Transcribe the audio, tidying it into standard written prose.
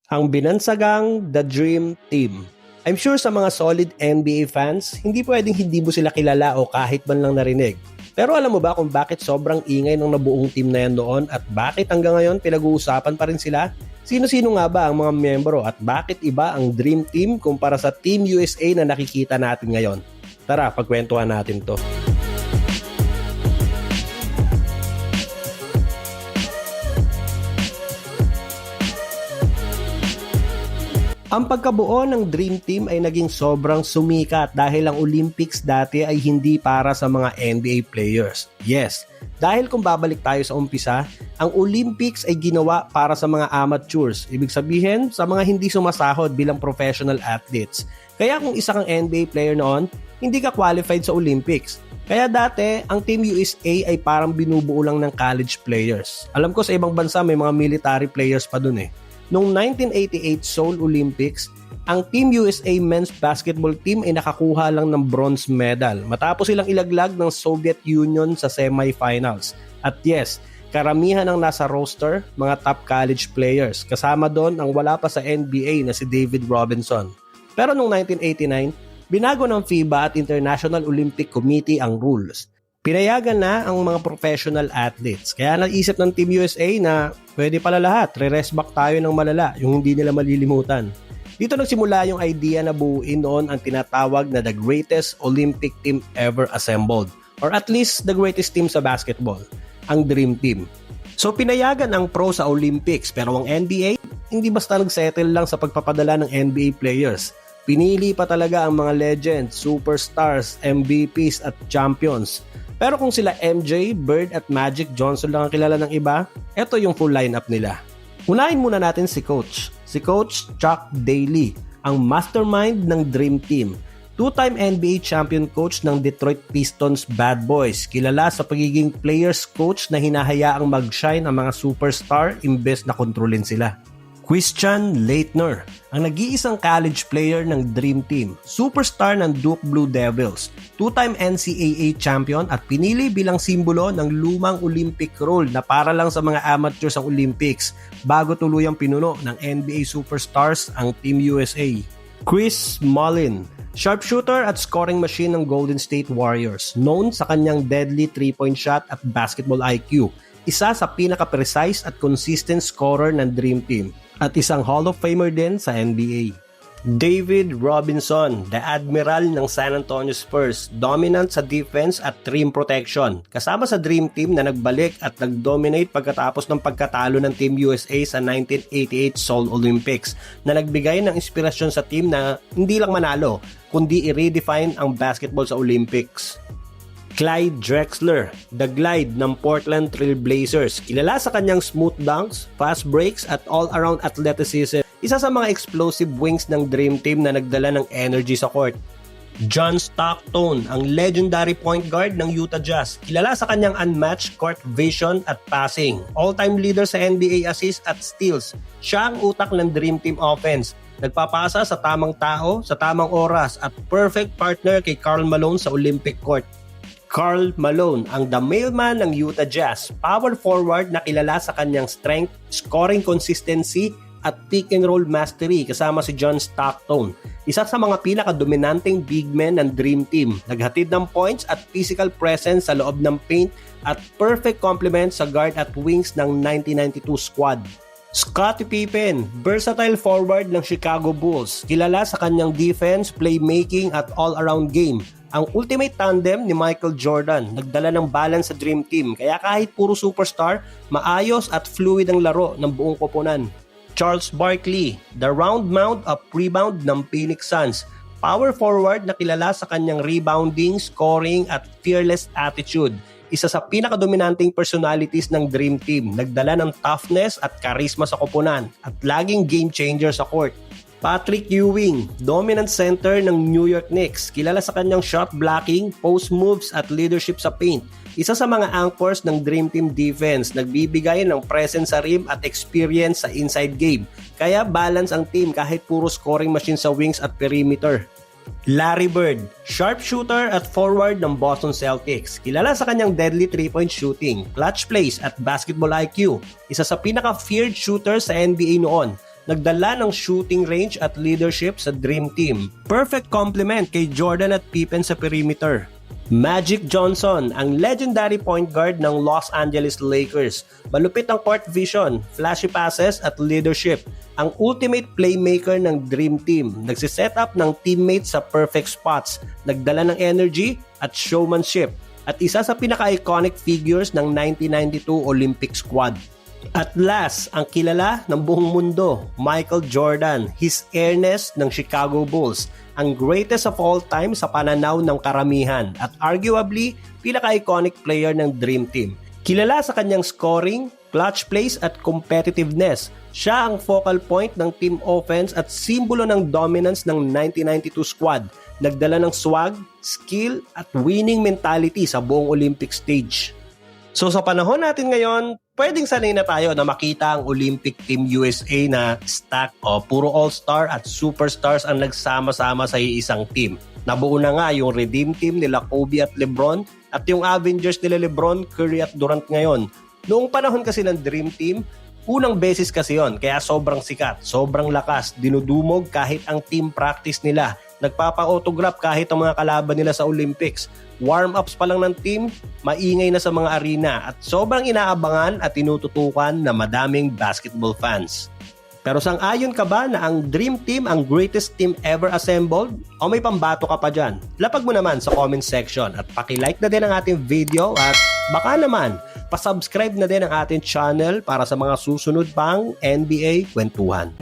Ang binansagang The Dream Team. I'm sure sa mga solid NBA fans, hindi pwedeng hindi mo sila kilala o kahit man lang narinig. Pero alam mo ba kung bakit sobrang ingay ng nabuong team na yan noon at bakit hanggang ngayon pinag-uusapan pa rin sila? Sino-sino nga ba ang mga miyembro at bakit iba ang Dream Team kumpara sa Team USA na nakikita natin ngayon? Tara, pagkwentuhan natin to. Ang pagkabuo ng Dream Team ay naging sobrang sumikat dahil ang Olympics dati ay hindi para sa mga NBA players. Yes, dahil kung babalik tayo sa umpisa, ang Olympics ay ginawa para sa mga amateurs. Ibig sabihin, sa mga hindi sumasahod bilang professional athletes. Kaya kung isa kang NBA player noon, hindi ka qualified sa Olympics. Kaya dati, ang Team USA ay parang binubuo lang ng college players. Alam ko sa ibang bansa may mga military players pa dun eh. Noong 1988 Seoul Olympics, ang Team USA men's basketball team ay nakakuha lang ng bronze medal matapos silang ilaglag ng Soviet Union sa semifinals. At yes, karamihan ng nasa roster, mga top college players. Kasama doon ang wala pa sa NBA na si David Robinson. Pero noong 1989, binago ng FIBA at International Olympic Committee ang rules. Pinayagan na ang mga professional athletes. Kaya naisip ng Team USA na pwede pala lahat, re-rest back tayo ng malala, yung hindi nila malilimutan. Dito nagsimula yung idea na buuin noon ang tinatawag na the greatest Olympic team ever assembled, or at least the greatest team sa basketball, ang Dream Team. So pinayagan ang pro sa Olympics, pero ang NBA, hindi basta nagsettle lang sa pagpapadala ng NBA players. Pinili pa talaga ang mga legends, superstars, MVPs at champions. Pero kung sila MJ, Bird at Magic Johnson lang ang kilala ng iba, eto yung full lineup nila. Unahin muna natin si Coach. Si Coach Chuck Daly, ang mastermind ng Dream Team. Two-time NBA champion coach ng Detroit Pistons Bad Boys. Kilala sa pagiging players coach na hinahayaang mag-shine ang mga superstar imbes na kontrolin sila. Christian Laettner, ang nag-iisang college player ng Dream Team, superstar ng Duke Blue Devils, two-time NCAA champion at pinili bilang simbolo ng lumang Olympic role na para lang sa mga amateurs sa Olympics bago tuluyang pinuno ng NBA superstars ang Team USA. Chris Mullin, sharpshooter at scoring machine ng Golden State Warriors, known sa kanyang deadly 3-point shot at basketball IQ, isa sa pinaka-precise at consistent scorer ng Dream Team at isang Hall of Famer din sa NBA. David Robinson, the Admiral ng San Antonio Spurs, dominant sa defense at rim protection. Kasama sa Dream Team na nagbalik at nag-dominate pagkatapos ng pagkatalo ng Team USA sa 1988 Seoul Olympics na nagbigay ng inspirasyon sa team na hindi lang manalo, kundi i-redefine ang basketball sa Olympics. Clyde Drexler, the Glide ng Portland Trail Blazers. Kilala sa kanyang smooth dunks, fast breaks at all-around athleticism. Isa sa mga explosive wings ng Dream Team na nagdala ng energy sa court. John Stockton, ang legendary point guard ng Utah Jazz. Kilala sa kanyang unmatched court vision at passing. All-time leader sa NBA assists at steals. Siya ang utak ng Dream Team offense. Nagpapasa sa tamang tao, sa tamang oras at perfect partner kay Karl Malone sa Olympic court. Karl Malone, ang the mailman ng Utah Jazz, power forward na kilala sa kanyang strength, scoring consistency at pick and roll mastery kasama si John Stockton. Isa sa mga pinaka-dominanteng big men ng Dream Team, naghatid ng points at physical presence sa loob ng paint at perfect complement sa guard at wings ng 1992 squad. Scottie Pippen, versatile forward ng Chicago Bulls, kilala sa kanyang defense, playmaking at all-around game. Ang ultimate tandem ni Michael Jordan, nagdala ng balance sa Dream Team kaya kahit puro superstar, maayos at fluid ang laro ng buong koponan. Charles Barkley, the round mound of rebound ng Phoenix Suns, power forward na kilala sa kanyang rebounding, scoring at fearless attitude. Isa sa pinakadominanteng personalities ng Dream Team, nagdala ng toughness at charisma sa koponan at laging game changer sa court. Patrick Ewing, dominant center ng New York Knicks, kilala sa kanyang shot blocking, post moves at leadership sa paint. Isa sa mga anchors ng Dream Team defense, nagbibigay ng presence sa rim at experience sa inside game. Kaya balance ang team kahit puro scoring machine sa wings at perimeter. Larry Bird, sharpshooter at forward ng Boston Celtics. Kilala sa kanyang deadly 3-point shooting, clutch plays at basketball IQ. Isa sa pinaka-feared shooter sa NBA noon. nagdala ng shooting range at leadership sa Dream Team. Perfect complement kay Jordan at Pippen sa perimeter. Magic Johnson, ang legendary point guard ng Los Angeles Lakers. Malupit ang court vision, flashy passes at leadership. Ang ultimate playmaker ng Dream Team. Nagsiset up ng teammates sa perfect spots. Nagdala ng energy at showmanship. At isa sa pinaka-iconic figures ng 1992 Olympic squad. At last, ang kilala ng buong mundo, Michael Jordan, his airness ng Chicago Bulls, ang greatest of all time sa pananaw ng karamihan at arguably pinaka-iconic player ng Dream Team. Kilala sa kanyang scoring, clutch plays at competitiveness. Siya ang focal point ng team offense at simbolo ng dominance ng 1992 squad. Nagdala ng swag, skill at winning mentality sa buong Olympic stage. So sa panahon natin ngayon, pwedeng sanay na tayo na makita ang Olympic Team USA na stack o puro all-star at superstars ang nagsama-sama sa isang team. Nabuo na nga yung Redeem Team nila Kobe at LeBron at yung Avengers nila LeBron, Curry at Durant ngayon. Noong panahon kasi ng Dream Team, unang beses kasi yon, kaya sobrang sikat, sobrang lakas, dinudumog kahit ang team practice nila. Nagpapa-autograph kahit ang mga kalaban nila sa Olympics. Warm-ups pa lang ng team, maingay na sa mga arena at sobrang inaabangan at tinututukan na madaming basketball fans. Pero sang-ayon ka ba na ang Dream Team ang greatest team ever assembled? O may pambato ka pa dyan? Lapag mo naman sa comment section at paki-like na din ang ating video at baka naman, pasubscribe na din ang ating channel para sa mga susunod pang NBA kwentuhan.